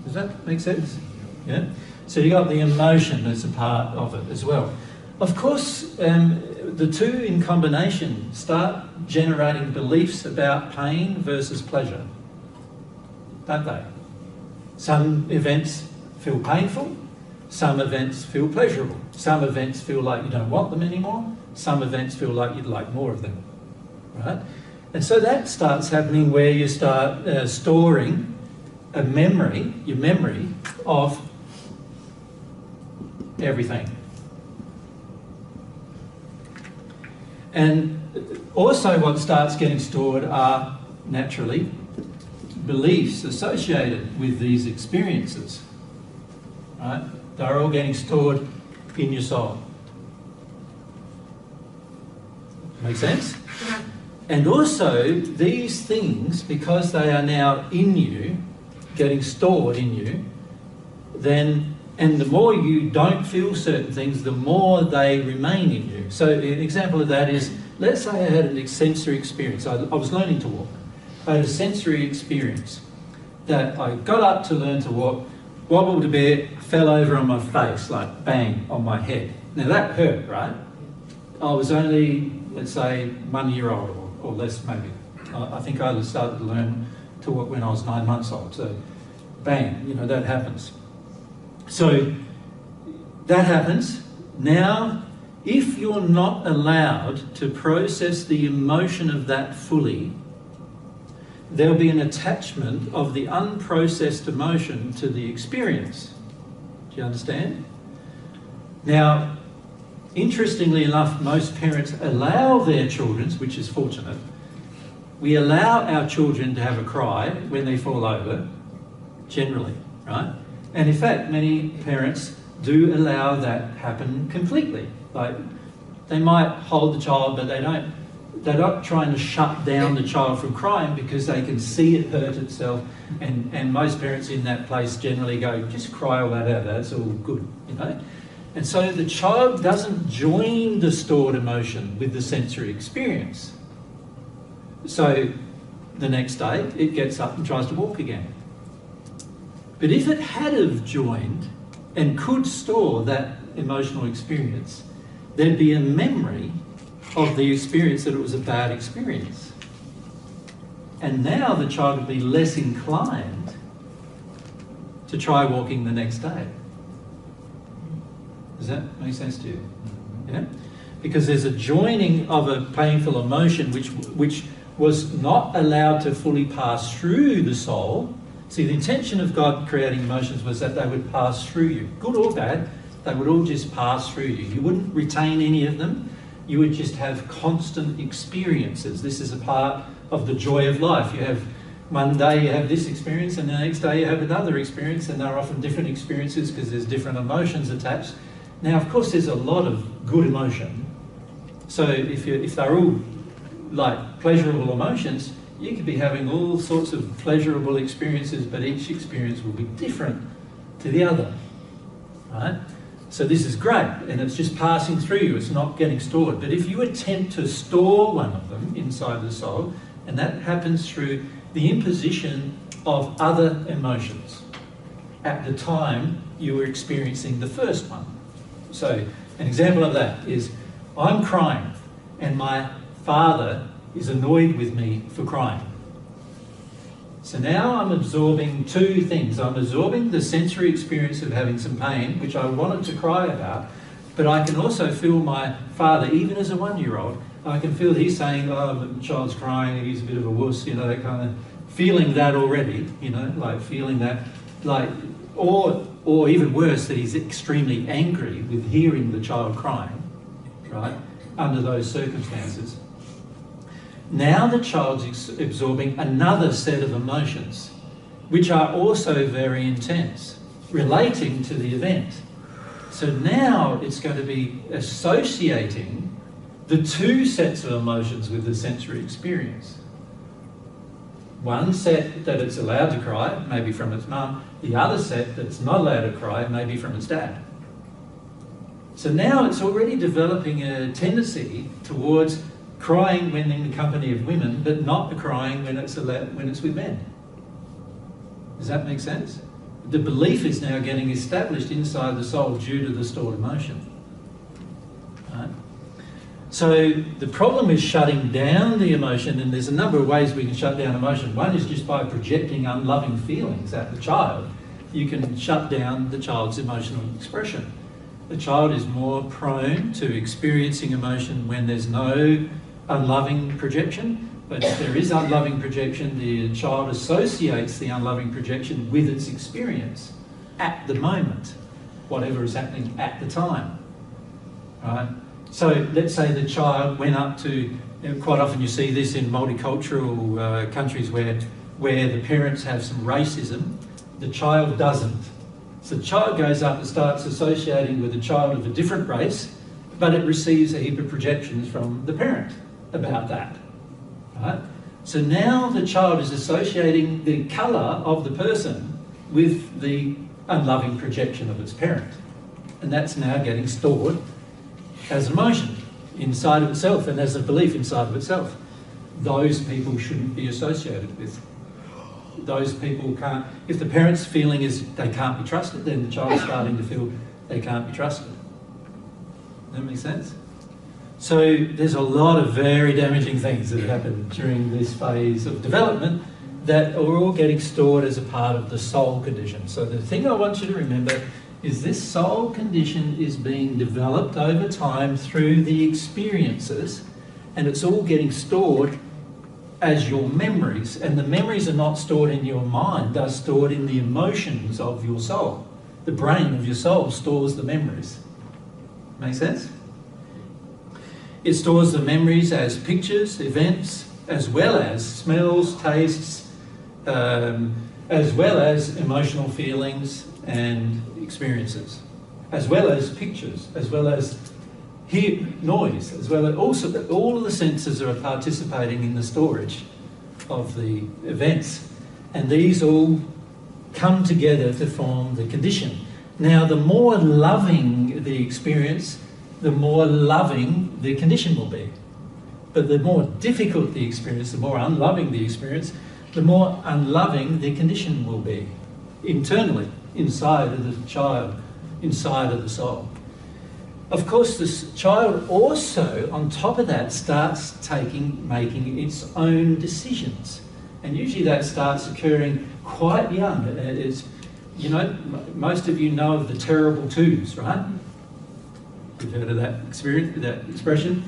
Does that make sense? Yeah? So you got the emotion as a part of it as well. Of course, the two in combination start generating beliefs about pain versus pleasure, don't they? Some events feel painful, some events feel pleasurable, some events feel like you don't want them anymore, some events feel like you'd like more of them, right? And so that starts happening where you start storing a memory, your memory of everything. And also what starts getting stored are, naturally, beliefs associated with these experiences, right? They're all getting stored in your soul. Make sense? And also, these things, because they are now in you, getting stored in you, and the more you don't feel certain things, the more they remain in you. So an example of that is, let's say I had a sensory experience. I was learning to walk. I had a sensory experience that I got up to learn to walk, wobbled a bit, fell over on my face, like bang, on my head. Now that hurt, right? I was only, let's say, 1 year old or less maybe. I think I started to learn to walk when I was 9 months old. So bang, you know, that happens. So that happens. Now, if you're not allowed to process the emotion of that fully, there'll be an attachment of the unprocessed emotion to the experience. Do you understand? Now, interestingly enough, most parents allow their children, which is fortunate, we allow our children to have a cry when they fall over, generally, right? And in fact, many parents do allow that happen completely. Like, they might hold the child, but they're not trying to shut down the child from crying because they can see it hurt itself. And most parents in that place generally go, just cry all that out, that's all good, you know? And so the child doesn't join the stored emotion with the sensory experience. So the next day, it gets up and tries to walk again. But if it had have joined and could store that emotional experience, there'd be a memory of the experience that it was a bad experience. And now the child would be less inclined to try walking the next day. Does that make sense to you? Yeah? Because there's a joining of a painful emotion which was not allowed to fully pass through the soul. See, the intention of God creating emotions was that they would pass through you. Good or bad, they would all just pass through you. You wouldn't retain any of them. You would just have constant experiences. This is a part of the joy of life. You have one day you have this experience and the next day you have another experience, and they're often different experiences because there's different emotions attached. Now, of course, there's a lot of good emotion. So if they're all like pleasurable emotions, you could be having all sorts of pleasurable experiences, but each experience will be different to the other, right? So this is great, and it's just passing through you, it's not getting stored. But if you attempt to store one of them inside the soul, and that happens through the imposition of other emotions at the time you were experiencing the first one. So an example of that is, I'm crying, and my father is annoyed with me for crying. So now I'm absorbing two things. I'm absorbing the sensory experience of having some pain, which I wanted to cry about, but I can also feel my father, even as a 1-year-old, I can feel he's saying, oh, the child's crying, he's a bit of a wuss, you know, that kind of, feeling that already, you know, like feeling that, like, or even worse, that he's extremely angry with hearing the child crying, right, under those circumstances. Now the child's absorbing another set of emotions, which are also very intense, relating to the event. So now it's going to be associating the two sets of emotions with the sensory experience. One set that it's allowed to cry, maybe from its mum. The other set that's not allowed to cry, maybe from its dad. So now it's already developing a tendency towards crying when in the company of women, but not crying when it's with men. Does that make sense? the belief is now getting established inside the soul due to the stored emotion. Right? So the problem is shutting down the emotion, and there's a number of ways we can shut down emotion. One is just by projecting unloving feelings at the child. You can shut down the child's emotional expression. The child is more prone to experiencing emotion when there's no unloving projection, but if there is unloving projection, the child associates the unloving projection with its experience at the moment, whatever is happening at the time. Right? So let's say the child went up to, quite often you see this in multicultural countries where the parents have some racism, the child doesn't. So the child goes up and starts associating with a child of a different race, but it receives a heap of projections from the parent about that. Right? So now the child is associating the colour of the person with the unloving projection of its parent. And that's now getting stored as emotion inside of itself and as a belief inside of itself. Those people shouldn't be associated with. Those people can't, if the parent's feeling is they can't be trusted, then the child's starting to feel they can't be trusted. Does that make sense? So there's a lot of very damaging things that happen during this phase of development that are all getting stored as a part of the soul condition. So the thing I want you to remember is this soul condition is being developed over time through the experiences, and it's all getting stored as your memories. And the memories are not stored in your mind, they're stored in the emotions of your soul. The brain of your soul stores the memories. Make sense? It stores the memories as pictures, events, as well as smells, tastes, as well as emotional feelings and experiences, as well as pictures, as well as noise, as well as also all of the senses are participating in the storage of the events, and these all come together to form the condition. Now, the more loving the experience, the more loving the condition will be. But the more difficult the experience, the more unloving the experience, the more unloving the condition will be internally, inside of the child, inside of the soul. Of course, this child also, on top of that, starts making its own decisions. And usually that starts occurring quite young. It's, you know, most of you know of the terrible twos, right? You've heard of that experience, that expression,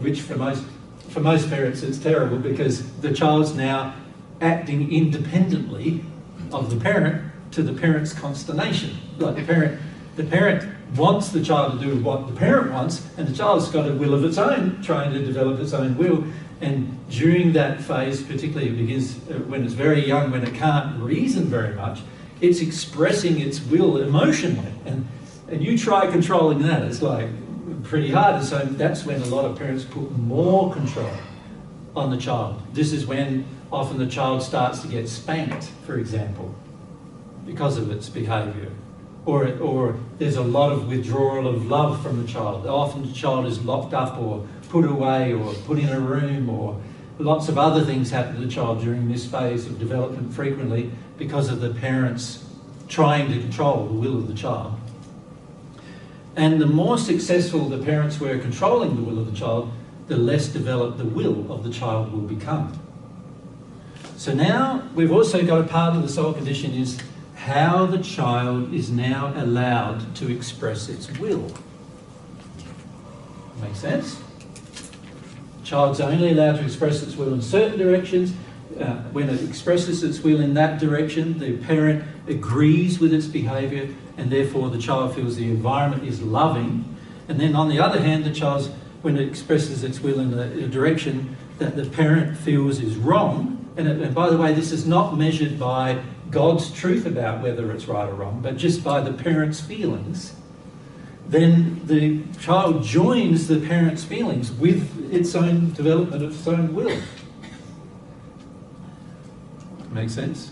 which for most parents it's terrible because the child's now acting independently of the parent to the parent's consternation. Like the parent wants the child to do what the parent wants, and the child's got a will of its own, trying to develop its own will. And during that phase, particularly it begins when it's very young, when it can't reason very much, it's expressing its will emotionally. And you try controlling that, it's like pretty hard. And so that's when a lot of parents put more control on the child. This is when often the child starts to get spanked, for example, because of its behaviour. Or there's a lot of withdrawal of love from the child. Often the child is locked up or put away or put in a room, or lots of other things happen to the child during this phase of development frequently because of the parents trying to control the will of the child. And the more successful the parents were controlling the will of the child, the less developed the will of the child will become. So now we've also got a part of the soul condition is how the child is now allowed to express its will. Make sense? The child's only allowed to express its will in certain directions. When it expresses its will in that direction, the parent agrees with its behaviour, and therefore the child feels the environment is loving. And then on the other hand, the child's, when it expresses its will in a direction that the parent feels is wrong, and by the way, this is not measured by God's truth about whether it's right or wrong, but just by the parent's feelings, then the child joins the parent's feelings with its own development of its own will. Make sense?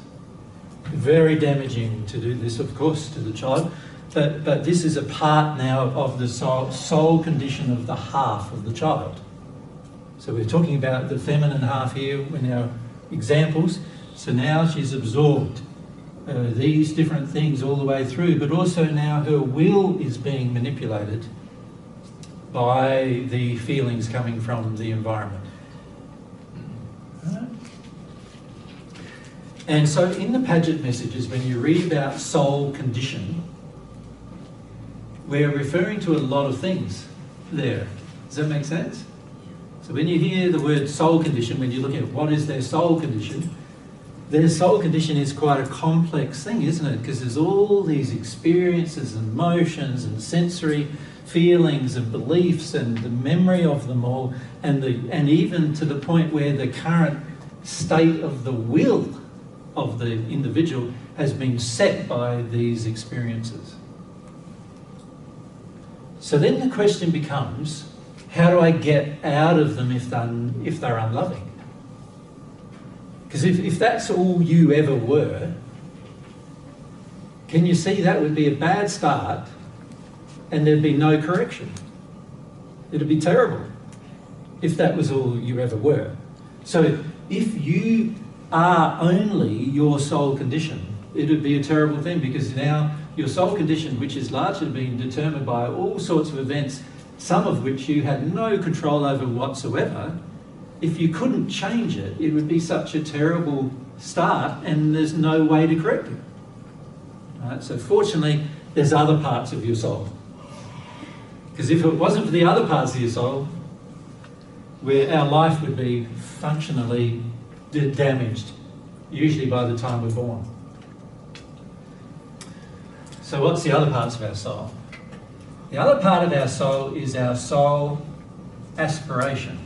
Very damaging to do this, of course, to the child, but this is a part now of the soul condition of the half of the child. So we're talking about the feminine half here in our examples. So now she's absorbed these different things all the way through, but also now her will is being manipulated by the feelings coming from the environment. Right? And so in the Paget messages, when you read about soul condition, we're referring to a lot of things there. Does that make sense? So when you hear the word soul condition, when you look at what is their soul condition is quite a complex thing, isn't it? Because there's all these experiences and emotions and sensory feelings and beliefs and the memory of them all, and even to the point where the current state of the will of the individual has been set by these experiences. So then the question becomes, how do I get out of them if they're unloving? Because if that's all you ever were, can you see that would be a bad start and there'd be no correction? It'd be terrible if that was all you ever were. So if you are only your soul condition, it would be a terrible thing, because now your soul condition, which is largely being determined by all sorts of events, some of which you had no control over whatsoever, if you couldn't change it, it would be such a terrible start and there's no way to correct it. Right? So fortunately, there's other parts of your soul. Because if it wasn't for the other parts of your soul, where our life would be functionally damaged, usually by the time we're born. So what's the other parts of our soul? The other part of our soul is our soul aspiration.